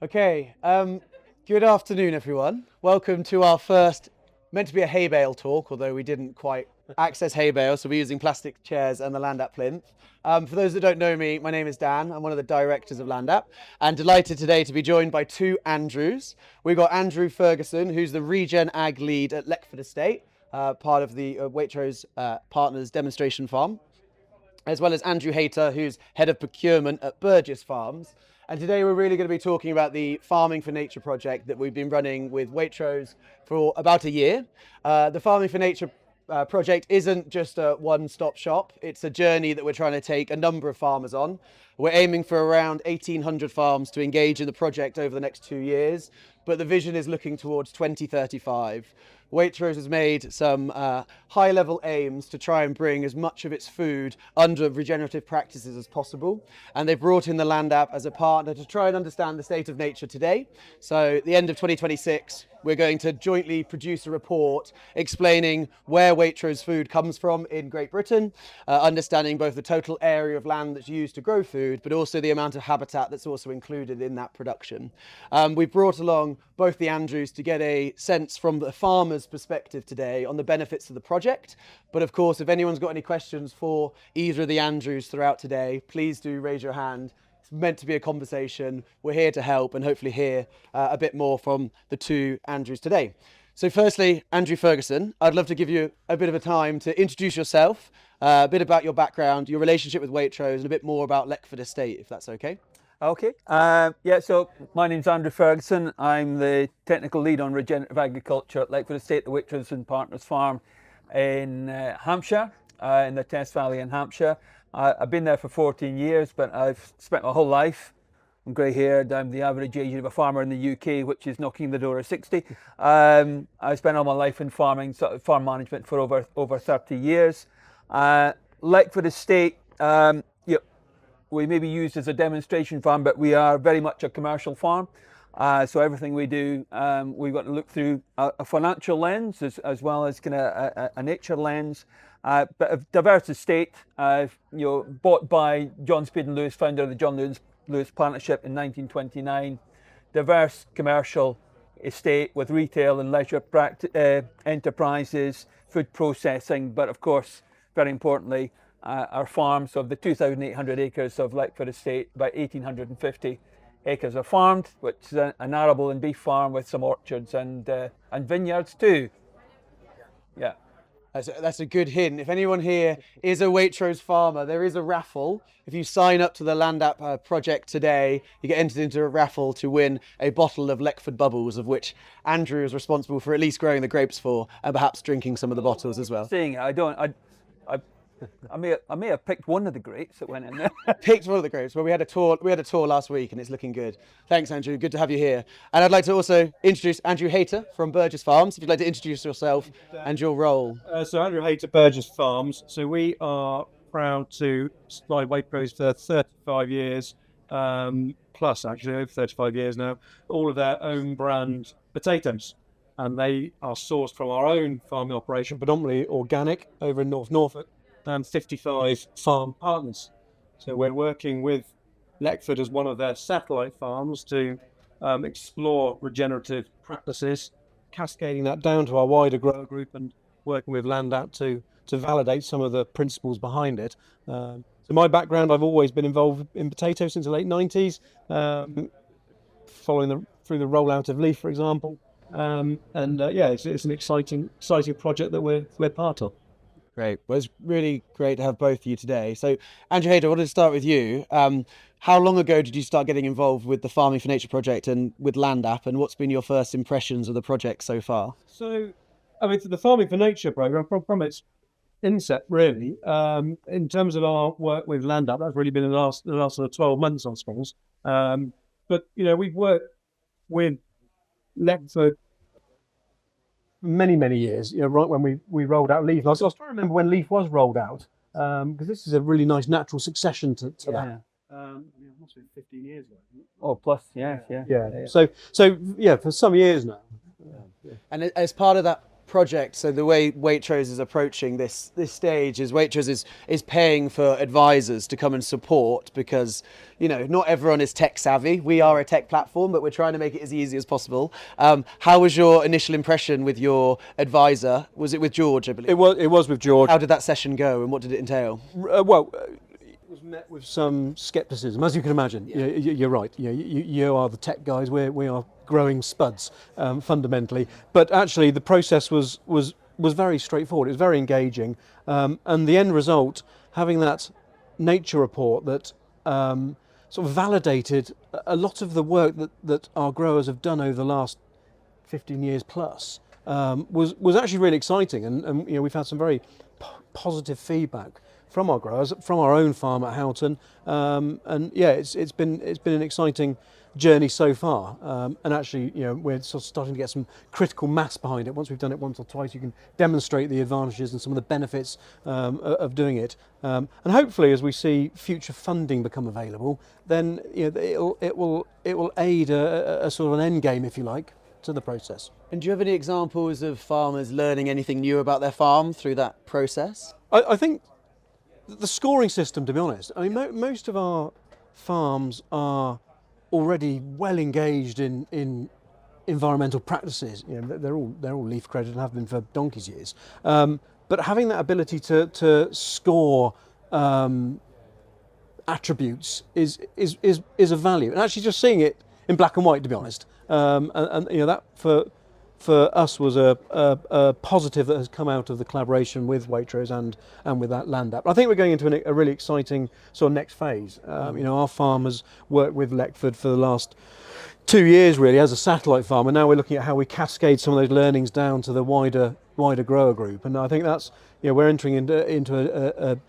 Okay, good afternoon, everyone. Welcome to our first, meant to be a hay bale talk, although we didn't quite access hay bale, so we're using plastic chairs and the Land App plinth. For those that don't know me, my name is Dan. I'm one of the directors of Land App, and delighted today to be joined by two Andrews. We've got Andrew Ferguson, who's the Regen Ag Lead at Leckford Estate, part of the Waitrose Partners demonstration farm, as well as Andrew Hayter, who's head of procurement at Burgess Farms. And today we're really going to be talking about the Farming for Nature project that we've been running with Waitrose for about a year. The Farming for Nature project isn't just a one-stop shop. It's a journey that we're trying to take a number of farmers on. We're aiming for around 1,800 farms to engage in the project over the next 2 years, but the vision is looking towards 2035. Waitrose has made some high-level aims to try and bring as much of its food under regenerative practices as possible, and they've brought in the Land App as a partner to try and understand the state of nature today. So at the end of 2026, we're going to jointly produce a report explaining where Waitrose food comes from in Great Britain, understanding both the total area of land that's used to grow food, but also the amount of habitat that's also included in that production. We've brought along both the Andrews to get a sense from the farmer's perspective today on the benefits of the project. But of course, if anyone's got any questions for either of the Andrews throughout today, please do raise your hand. It's meant to be a conversation. We're here to help and hopefully hear a bit more from the two Andrews today. So firstly, Andrew Ferguson, I'd love to give you a bit of a time to introduce yourself, a bit about your background, your relationship with Waitrose, and a bit more about Leckford Estate, if that's okay. Okay. So my name's Andrew Ferguson. I'm the technical lead on regenerative agriculture at Leckford Estate, the Waitrose and Partners farm in Hampshire, in the Test Valley in Hampshire. I've been there for 14 years, but I've spent my whole life. I'm grey-haired. I'm the average age of a farmer in the UK, which is knocking the door of 60. I spent all my life in farming, sort of farm management for over 30 years. Leckford Estate. We may be used as a demonstration farm, but we are very much a commercial farm. So everything we do, we've got to look through a financial lens as well as kind of a nature lens. But a diverse estate, bought by John Speed and Lewis, founder of the John Lewis Partnership in 1929. Diverse commercial estate with retail and leisure enterprises, food processing, but of course, very importantly, our farm. So of the 2,800 acres of Leckford Estate, about 1,850 acres are farmed, which is an arable and beef farm with some orchards and vineyards too. Yeah. That's a good hint. If anyone here is a Waitrose farmer, there is a raffle. If you sign up to the Land App project today, you get entered into a raffle to win a bottle of Leckford Bubbles, of which Andrew is responsible for at least growing the grapes for, and perhaps drinking some of the bottles as well. Seeing it, I may have picked one of the grapes that went in there. Picked one of the grapes. Well, we had a tour last week, and it's looking good. Thanks, Andrew. Good to have you here. And I'd like to also introduce Andrew Hayter from Burgess Farms. If you'd like to introduce yourself and your role. So Andrew Hayter, Burgess Farms. So we are proud to supply Waitrose for 35 years, plus actually over 35 years now, all of their own brand potatoes. And they are sourced from our own farming operation, predominantly organic, over in North Norfolk, and 55 farm partners. So we're working with Leckford as one of their satellite farms to explore regenerative practices, cascading that down to our wider grower group and working with Land App to validate some of the principles behind it. So my background, I've always been involved in potatoes since the late 90s, following through the rollout of Leaf, for example. It's an exciting project that we're part of. Great. Well, it's really great to have both of you today. So, Andrew Hayter, I wanted to start with you. How long ago did you start getting involved with the Farming for Nature project and with Land App, and what's been your first impressions of the project so far? So, the Farming for Nature program, from its inset, really, in terms of our work with Land App, that's really been the last sort of 12 months, I suppose. But we've worked with Leckford many years, right when we rolled out Leaf. I was trying to remember when Leaf was rolled out, because this is a really nice natural succession to that. It must have been 15 years ago. Oh, plus, yeah. So for some years now. And as part of that project, so the way Waitrose is approaching this stage is Waitrose is paying for advisors to come and support, because not everyone is tech savvy. We are a tech platform, but we're trying to make it as easy as possible. How was your initial impression with your advisor? Was it with George, I believe? It was with George. How did that session go, and what did it entail? It was met with some scepticism, as you can imagine. Yeah. You're right. You are the tech guys. We are growing spuds, fundamentally. But actually, the process was very straightforward. It was very engaging, and the end result, having that nature report that sort of validated a lot of the work that our growers have done over the last 15 years plus, was actually really exciting, and we've had some very positive feedback from our growers, from our own farm at Houghton, and yeah, it's been an exciting journey so far, and actually we're sort of starting to get some critical mass behind it. Once we've done it once or twice, you can demonstrate the advantages and some of the benefits of doing it, and hopefully as we see future funding become available, then it will aid a sort of an end game, if you like, to the process. And do you have any examples of farmers learning anything new about their farm through that process? I think the scoring system, to be honest, I mean, most of our farms are already well engaged in environmental practices. They're all leaf accredited and have been for donkey's years. But having that ability to score attributes is of value, and actually just seeing it in black and white, to be honest, and that for us was a positive that has come out of the collaboration with Waitrose and with that land app. I think we're going into a really exciting sort of next phase. Our farm has worked with Leckford for the last 2 years really as a satellite farm, and now we're looking at how we cascade some of those learnings down to the wider grower group. And I think that's we're entering into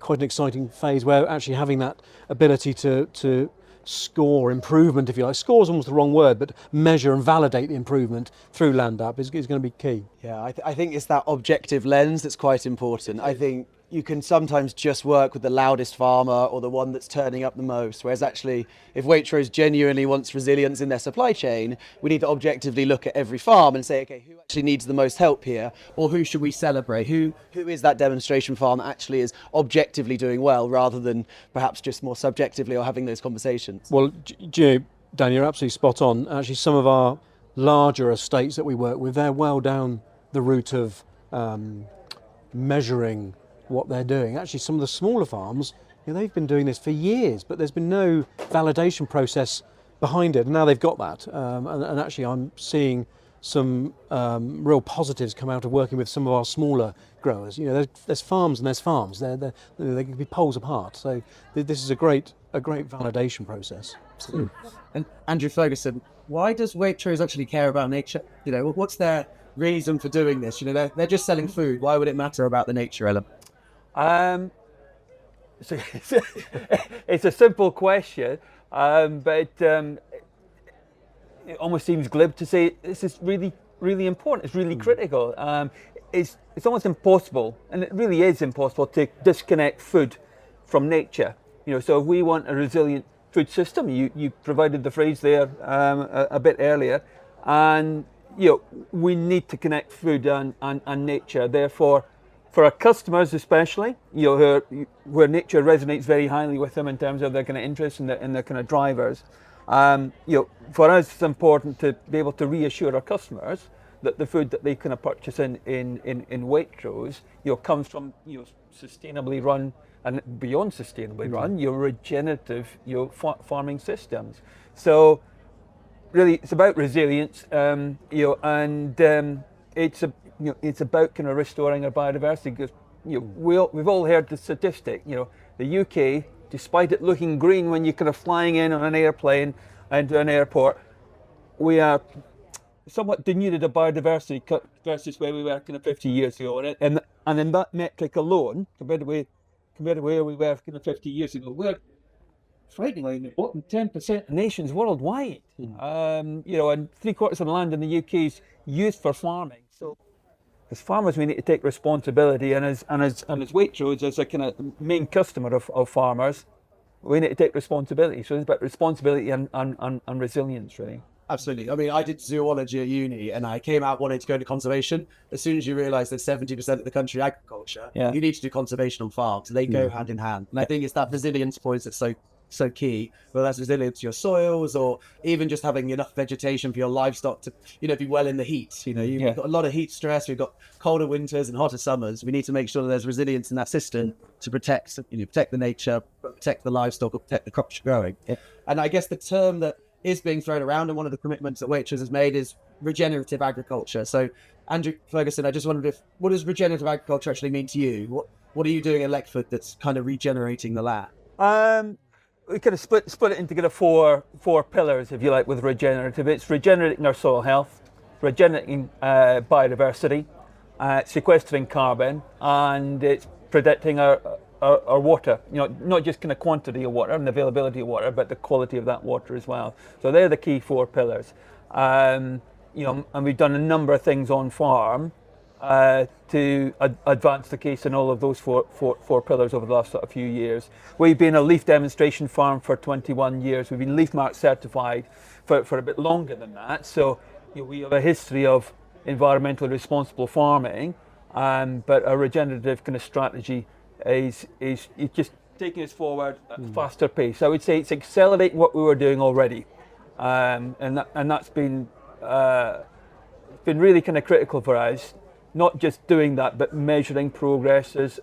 quite an exciting phase where actually having that ability to score improvement, if you like. Score is almost the wrong word, but measure and validate the improvement through land app is going to be key. Yeah, I think it's that objective lens that's quite important. I think you can sometimes just work with the loudest farmer or the one that's turning up the most, whereas actually if Waitrose genuinely wants resilience in their supply chain, we need to objectively look at every farm and say, okay, who actually needs the most help here, or who should we celebrate? Who is that demonstration farm that actually is objectively doing well, rather than perhaps just more subjectively or having those conversations? Well, Dan, you're absolutely spot on. Actually, some of our larger estates that we work with, they're well down the route of measuring what they're doing. Actually, some of the smaller farms, they've been doing this for years, but there's been no validation process behind it, and now they've got that. And actually, I'm seeing some real positives come out of working with some of our smaller growers. There's farms and there's farms. They can be poles apart. So this is a great validation process. And Andrew Ferguson, why does Waitrose actually care about nature? What's their reason for doing this? They're just selling food. Why would it matter about the nature element? So it's a simple question, but it almost seems glib to say this is really, really important. It's really critical. It's almost impossible, and it really is impossible to disconnect food from nature. So if we want a resilient food system, you provided the phrase there a bit earlier, and we need to connect food and nature. Therefore, for our customers especially, where nature resonates very highly with them in terms of their kind of interest and their kind of drivers, for us it's important to be able to reassure our customers that the food that they kind of purchase in Waitrose, comes from sustainably run and beyond sustainably run, regenerative farming systems. So really, it's about resilience, and it's about kind of restoring our biodiversity, because we've all heard the statistic. The UK, despite it looking green when you're kind of flying in on an airplane into an airport, we are somewhat denuded of biodiversity versus where we were kind of 50 years ago. And in that metric alone, compared to where we were kind of 50 years ago, we're frighteningly in the bottom 10% of nations worldwide. And 3/4 of the land in the UK is used for farming. So as farmers, we need to take responsibility, and as Waitrose, as a kind of main customer of farmers, we need to take responsibility. So it's about responsibility and resilience, really. Absolutely. I mean, I did zoology at uni and I came out wanting to go into conservation. As soon as you realise that 70% of the country agriculture, Yeah. you need to do conservation on farms. They go hand in hand. And I think it's that resilience point that's so key, whether that's resilience to your soils or even just having enough vegetation for your livestock to, be well in the heat. We've got a lot of heat stress. We've got colder winters and hotter summers. We need to make sure that there's resilience in that system to protect the nature, protect the livestock, or protect the crops you're growing. Yeah. And I guess the term that is being thrown around, and one of the commitments that Waitrose has made, is regenerative agriculture. So, Andrew Ferguson, I just wondered what does regenerative agriculture actually mean to you? What are you doing in Leckford that's kind of regenerating the land? We kind of split it into kind of four pillars, if you like, with regenerative. It's regenerating our soil health, regenerating biodiversity, sequestering carbon, and it's protecting our water. Not just kind of quantity of water and availability of water, but the quality of that water as well. So they're the key four pillars. And we've done a number of things on farm to advance the case in all of those four pillars over the last sort of few years. We've been a leaf demonstration farm for 21 years. We've been Leaf Mark certified for a bit longer than that. So we have a history of environmentally responsible farming, but a regenerative kind of strategy is just taking us forward at a faster pace. I would say it's accelerating what we were doing already, and that's been really kind of critical for us. Not just doing that, but measuring progress as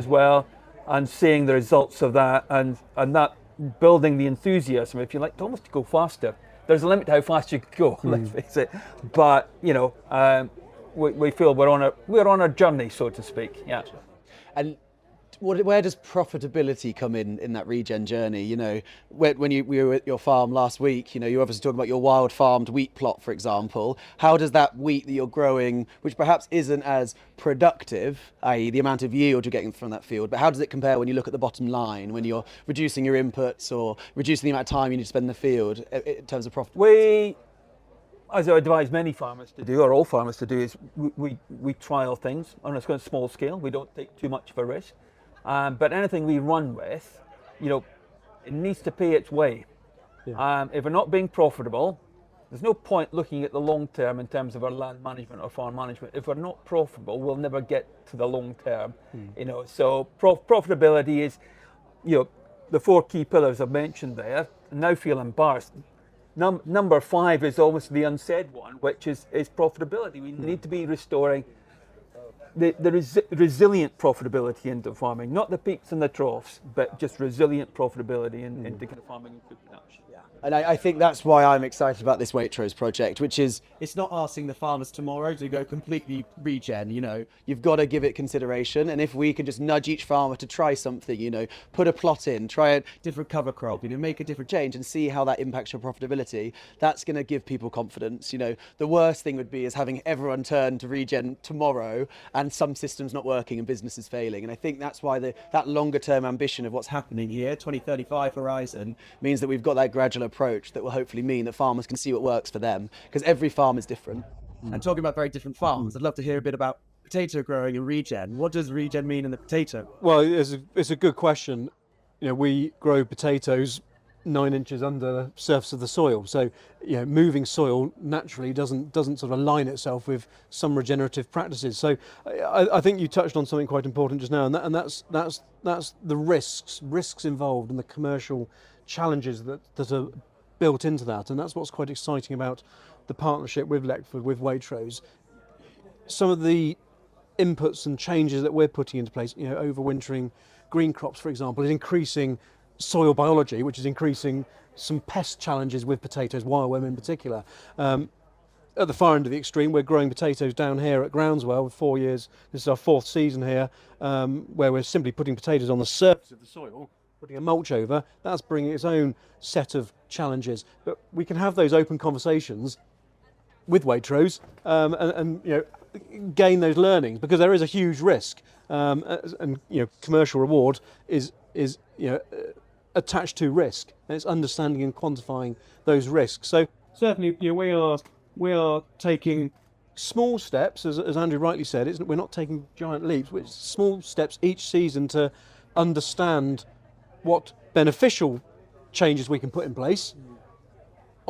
well, and seeing the results of that, and that building the enthusiasm, if you like, to almost go faster. There's a limit to how fast you can go, let's face it. But we feel we're on a journey, so to speak. Yeah. And where does profitability come in that regen journey? When we were at your farm last week, you're obviously talking about your wild farmed wheat plot, for example. How does that wheat that you're growing, which perhaps isn't as productive, i.e. the amount of yield you're getting from that field, but how does it compare when you look at the bottom line, when you're reducing your inputs or reducing the amount of time you need to spend in the field in terms of profitability? As I advise many farmers to do, or all farmers to do, is we trial things on a small scale. We don't take too much of a risk. But anything we run with, it needs to pay its way. Yeah. If we're not being profitable, there's no point looking at the long term in terms of our land management or farm management. If we're not profitable, we'll never get to the long term. So profitability is, the four key pillars I've mentioned there. I now feel embarrassed. Number 5 is almost the unsaid one, which is profitability. We need to be restoring the resilient profitability into farming, not the peaks and the troughs, but just resilient profitability into kind of farming and food production. Yeah. And I think that's why I'm excited about this Waitrose project, which is, it's not asking the farmers tomorrow to go completely regen. You've got to give it consideration. And if we can just nudge each farmer to try something, put a plot in, try a different cover crop, make a different change and see how that impacts your profitability, that's going to give people confidence. The worst thing would be is having everyone turn to regen tomorrow and some systems not working and businesses failing. And I think that's why that longer term ambition of what's happening here, 2035 horizon, means that we've got that gradual approach that will hopefully mean that farmers can see what works for them, because every farm is different. And talking about very different farms, I'd love to hear a bit about potato growing and regen. What does regen mean in the potato? Well, it's a good question. We grow potatoes 9 inches under the surface of the soil, so moving soil naturally doesn't sort of align itself with some regenerative practices. So I think you touched on something quite important just now, and that's the risks involved and the commercial challenges that are built into that, and that's what's quite exciting about the partnership with Leckford, with Waitrose. Some of the inputs and changes that we're putting into place, overwintering green crops, for example, is increasing soil biology, which is increasing some pest challenges with potatoes, wireworm in particular. At the far end of the extreme, we're growing potatoes down here at Groundswell with 4 years. This is our 4th season here, where we're simply putting potatoes on the surface of the soil, putting a mulch over. That's bringing its own set of challenges. But we can have those open conversations with Waitrose and gain those learnings, because there is a huge risk, and commercial reward is attached to risk, and it's understanding and quantifying those risks. So certainly, we are taking small steps, as Andrew rightly said. We're not taking giant leaps. It's small steps each season to understand what beneficial changes we can put in place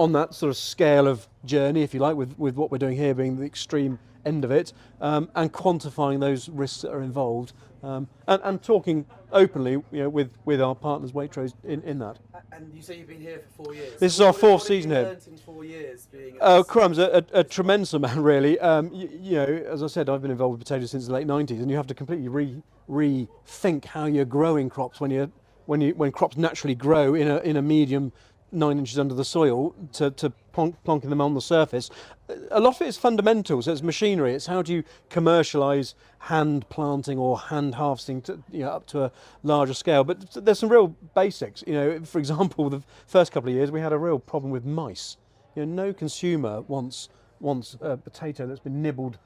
on that sort of scale of journey, if you like, with what we're doing here being the extreme end of it, and quantifying those risks that are involved, and talking openly, with our partners Waitrose in that. And you say you've been here for 4 years. This is our fourth season here. What have you learnt in 4 years being at Oh, this? crumbs! A tremendous amount, really. As I said, I've been involved with potatoes since the late '90s, and you have to completely rethink how you're growing crops when crops naturally grow in a medium 9 inches under the soil to plonking them on the surface. A lot of it is fundamental, so it's machinery. It's how do you commercialise hand planting or hand harvesting up to a larger scale. But there's some real basics. For example, the first couple of years we had a real problem with mice. No consumer wants a potato that's been nibbled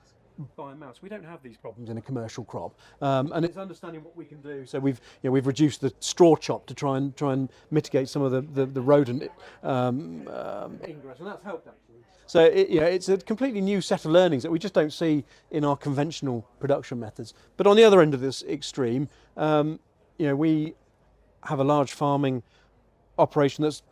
by a mouse. We don't have these problems in a commercial crop, and it's understanding what we can do. So we've reduced the straw chop to try and mitigate some of the rodent ingress, and that's helped actually. So it's a completely new set of learnings that we just don't see in our conventional production methods. But on the other end of this extreme, we have a large farming operation that's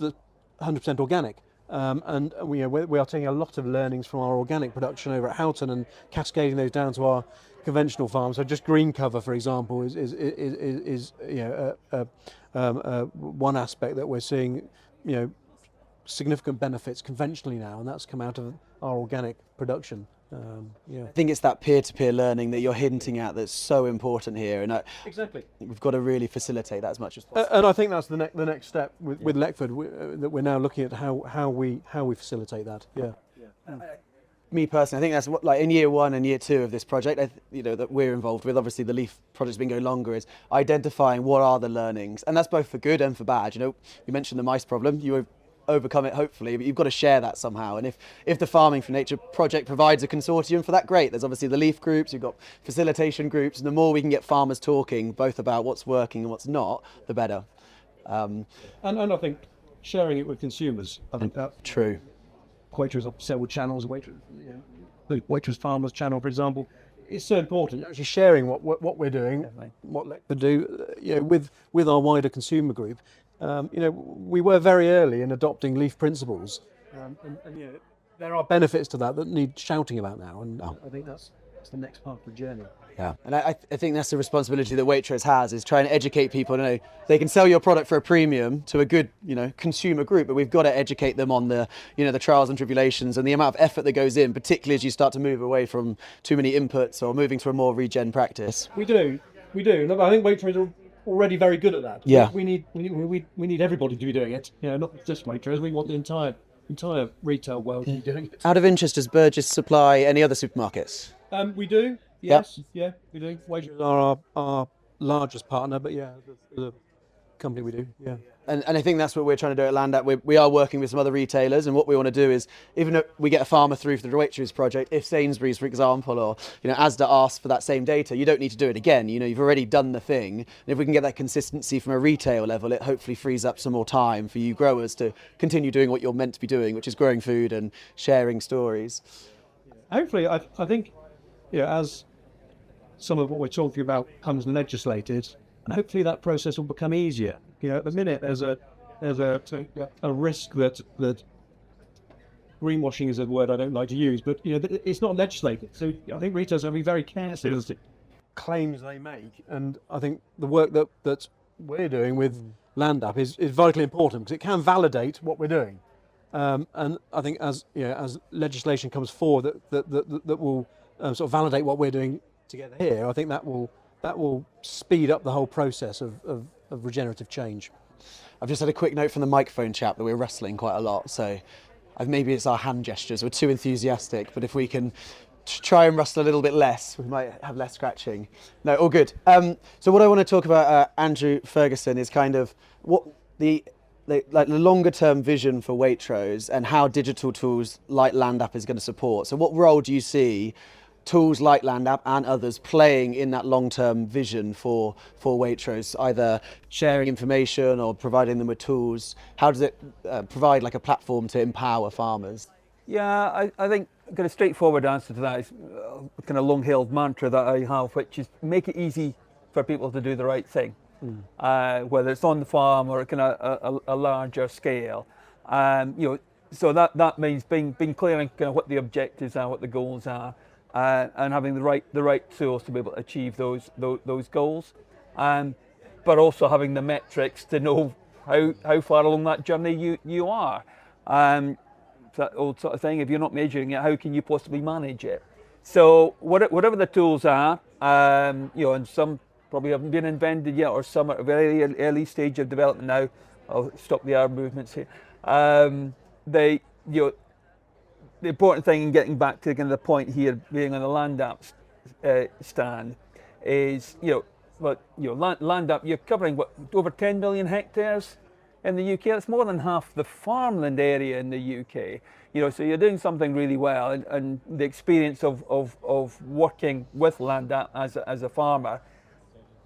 100% organic. And we are taking a lot of learnings from our organic production over at Houghton and cascading those down to our conventional farms. So just green cover, for example, is one aspect that we're seeing significant benefits conventionally now, and that's come out of our organic production. I think it's that peer-to-peer learning that you're hinting at that's so important here, and Exactly. we've got to really facilitate that as much as possible. And I think that's the next step with Leckford, that we're now looking at how we facilitate that. Yeah. Me personally, I think that's what, like in year 1 and year 2 of this project, that we're involved with. Obviously, the Leaf project's been going longer. Is identifying what are the learnings, and that's both for good and for bad. You mentioned the mice problem. You overcome it hopefully, but you've got to share that somehow. And if the Farming for Nature project provides a consortium for that, great. There's obviously the Leaf groups, you've got facilitation groups, and the more we can get farmers talking both about what's working and what's not, the better. And I think sharing it with consumers. I think that's True. Waitrose have several channels. The Waitrose Farmers channel, for example, it's so important. Actually sharing what we're doing, what Leckford do, with our wider consumer group. We were very early in adopting Leaf principles, and there are benefits to that need shouting about now, and I think that's the next part of the journey. Yeah, and I think that's the responsibility that Waitrose has, is trying to educate people. They can sell your product for a premium to a good, consumer group, but we've got to educate them on the, the trials and tribulations and the amount of effort that goes in, particularly as you start to move away from too many inputs or moving to a more regen practice. We do. And I think Waitrose are already very good at that. Yeah. We need everybody to be doing it. Not just Waitrose. We want the entire retail world to be doing it. Out of interest, does Burgess supply any other supermarkets? We do. Yes. Yeah, we do. Waitrose Are our largest partner, but the company we do. Yeah. And I think that's what we're trying to do at Land App. We are working with some other retailers, and what we want to do is, even though we get a farmer through for the Waitrose project, if Sainsbury's, for example, or Asda asks for that same data, you don't need to do it again. You've already done the thing. And if we can get that consistency from a retail level, it hopefully frees up some more time for you growers to continue doing what you're meant to be doing, which is growing food and sharing stories. Hopefully, I think, as some of what we're talking about comes legislated, and hopefully that process will become easier. At the minute there's a risk that greenwashing is a word I don't like to use, but it's not legislated. So I think retailers have to be very careful as to claims they make, and I think the work that we're doing with Land App is vitally important, because it can validate what we're doing. And I think as legislation comes forward that will sort of validate what we're doing together here, I think that will speed up the whole process of regenerative change. I've just had a quick note from the microphone chap that we're rustling quite a lot, so maybe it's our hand gestures. We're too enthusiastic, but if we can try and rustle a little bit less, we might have less scratching. No, all good. So what I want to talk about, Andrew Ferguson, is kind of what the longer term vision for Waitrose and how digital tools like Land App is going to support. So what role do you see tools like Land App and others playing in that long-term vision for Waitrose, either sharing information or providing them with tools? How does it provide like a platform to empower farmers? Yeah, I think a kind of straightforward answer to that is a kind of long-held mantra that I have, which is make it easy for people to do the right thing, whether it's on the farm or kind of a larger scale. so that means being clear on kind of what the objectives are, what the goals are, and having the right tools to be able to achieve those goals, but also having the metrics to know how far along that journey you are. That old sort of thing. If you're not measuring it, how can you possibly manage it? So whatever the tools are, and some probably haven't been invented yet, or some are at a very early stage of development now. I'll stop the arm movements here. The important thing in getting back to kind of the point here, being on the land app stand, is land app. You're covering over 10 million hectares in the UK. That's more than half the farmland area in the UK. So you're doing something really well, and the experience of working with land app as a farmer,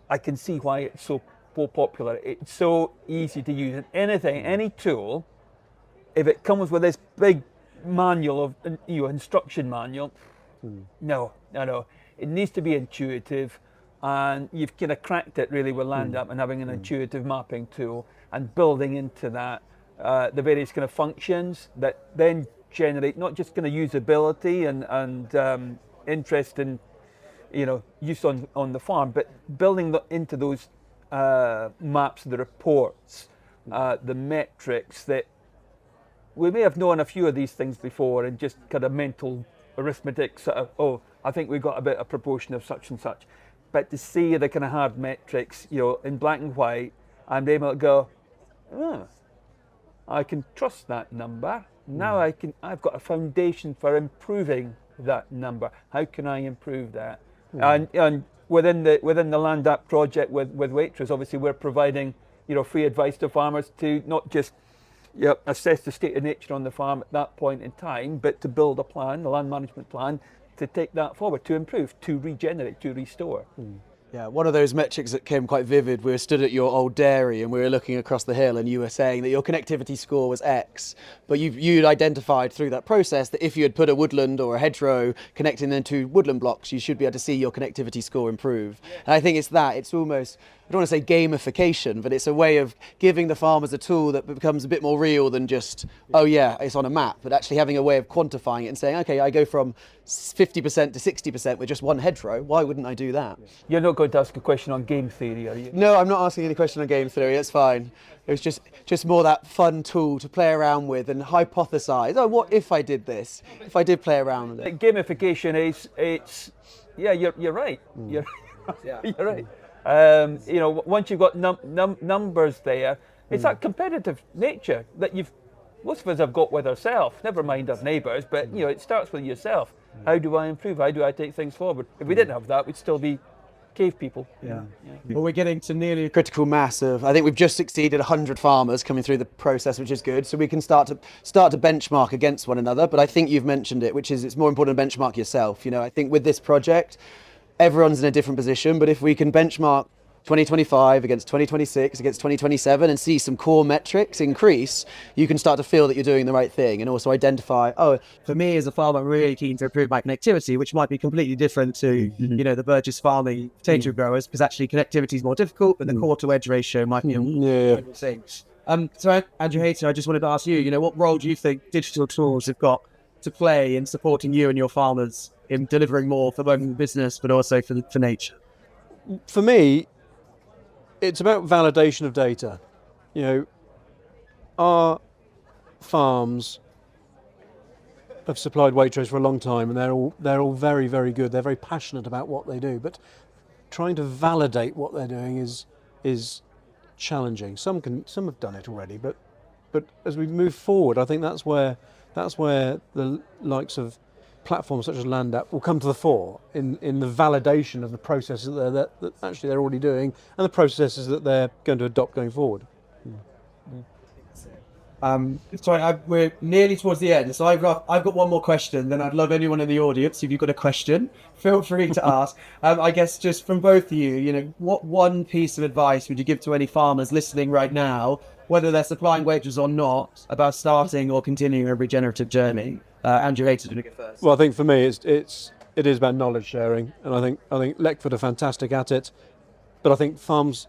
I can see why it's so popular. It's so easy to use. And any tool, if it comes with this big manual of instruction manual, no, it needs to be intuitive, and you've kind of cracked it really with land app and having an intuitive mapping tool and building into that the various kind of functions that then generate not just kind of usability and interest in use on the farm, but building into those maps, the reports, the metrics that we may have known a few of these things before, and just kind of mental arithmetic sort of, I think we've got a bit of proportion of such and such. But to see the kind of hard metrics, in black and white, and be able to go, I can trust that number. Now I've got a foundation for improving that number. How can I improve that? And within the land app project with Waitrose, obviously we're providing free advice to farmers to not just assess the state of nature on the farm at that point in time, but to build a plan, a land management plan, to take that forward, to improve, to regenerate, to restore. Yeah, one of those metrics that came quite vivid, we were stood at your old dairy and we were looking across the hill, and you were saying that your connectivity score was X, but you'd identified through that process that if you had put a woodland or a hedgerow connecting them to woodland blocks, you should be able to see your connectivity score improve. And I think it's almost, I don't want to say gamification, but it's a way of giving the farmers a tool that becomes a bit more real than just, it's on a map, but actually having a way of quantifying it and saying, okay, I go from 50% to 60% with just one hedgerow. Why wouldn't I do that? You're not going to ask a question on game theory, are you? No, I'm not asking any question on game theory. It's fine. It was just more that fun tool to play around with and hypothesize. Oh, what if I did this? If I did play around with it? Gamification you're right. You're right. Once you've got numbers there, it's that competitive nature that most of us have got with ourselves, never mind our neighbours, but it starts with yourself. How do I improve? How do I take things forward? If we didn't have that, we'd still be cave people. Well, we're getting to nearly a critical mass of, I think we've just exceeded 100 farmers coming through the process, which is good. So we can start to benchmark against one another. But I think you've mentioned it, which is it's more important to benchmark yourself. I think with this project, everyone's in a different position, but if we can benchmark 2025 against 2026 against 2027 and see some core metrics increase, you can start to feel that you're doing the right thing, and also identify, for me as a farmer, I'm really keen to improve my connectivity, which might be completely different to the Burgess farming potato growers, because actually connectivity is more difficult, but the core to edge ratio might be a thing. So Andrew Hayter, I just wanted to ask you, what role do you think digital tools have got to play in supporting you and your farmers in delivering more for both the business but also for nature? For me, it's about validation of data. Our farms have supplied Waitrose for a long time, and they're all very, very good. They're very passionate about what they do, but trying to validate what they're doing is challenging. Some have done it already, but as we move forward, I think that's where the likes of platforms such as Land App will come to the fore in the validation of the processes that actually they're already doing, and the processes that they're going to adopt going forward. We're nearly towards the end, so I've got one more question. Then I'd love anyone in the audience, if you've got a question, feel free to ask. I guess just from both of you, what one piece of advice would you give to any farmers listening right now, whether they're supplying Waitrose or not, about starting or continuing a regenerative journey? Andrew Hayter, do you want to go first? Well, I think for me, it is about knowledge sharing, and I think Leckford are fantastic at it, but I think farms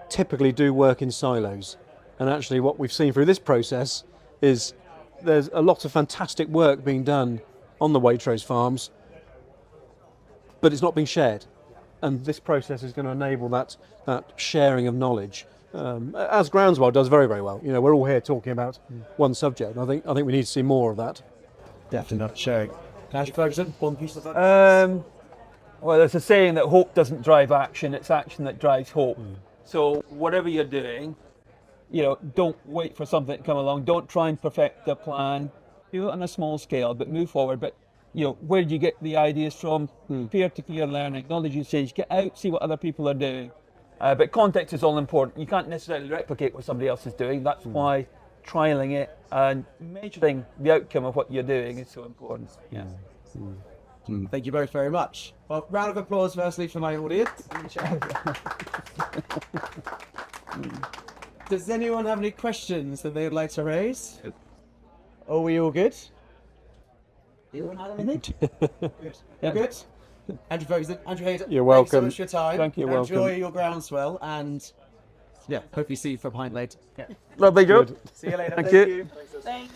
typically do work in silos, and actually what we've seen through this process is there's a lot of fantastic work being done on the Waitrose farms, but it's not being shared. And this process is going to enable that sharing of knowledge, as Groundswell does very, very well. You know, we're all here talking about one subject. I think we need to see more of that. Definitely not sharing. Andrew Ferguson, one piece of that. Well, there's a saying that hope doesn't drive action; it's action that drives hope. So whatever you're doing, you know, don't wait for something to come along. Don't try and perfect the plan. Do it on a small scale, but move forward. But you know, where do you get the ideas from? Peer-to-peer learning, knowledge exchange. Get out, see what other people are doing. But context is all important. You can't necessarily replicate what somebody else is doing. That's why trialing it and measuring the outcome of what you're doing is so important. Yeah. Thank you both very much. Well, round of applause firstly for my audience. Does anyone have any questions that they would like to raise? Are we all good? Anyone have anything? Good. Yeah. Good. Andrew Ferguson, Andrew Hayter. You're Thanks so welcome. much for your time. Thank you. You're Enjoy welcome. your Groundswell and hopefully see you for a pint later. Lovely job. See you later. Thank you. Thanks.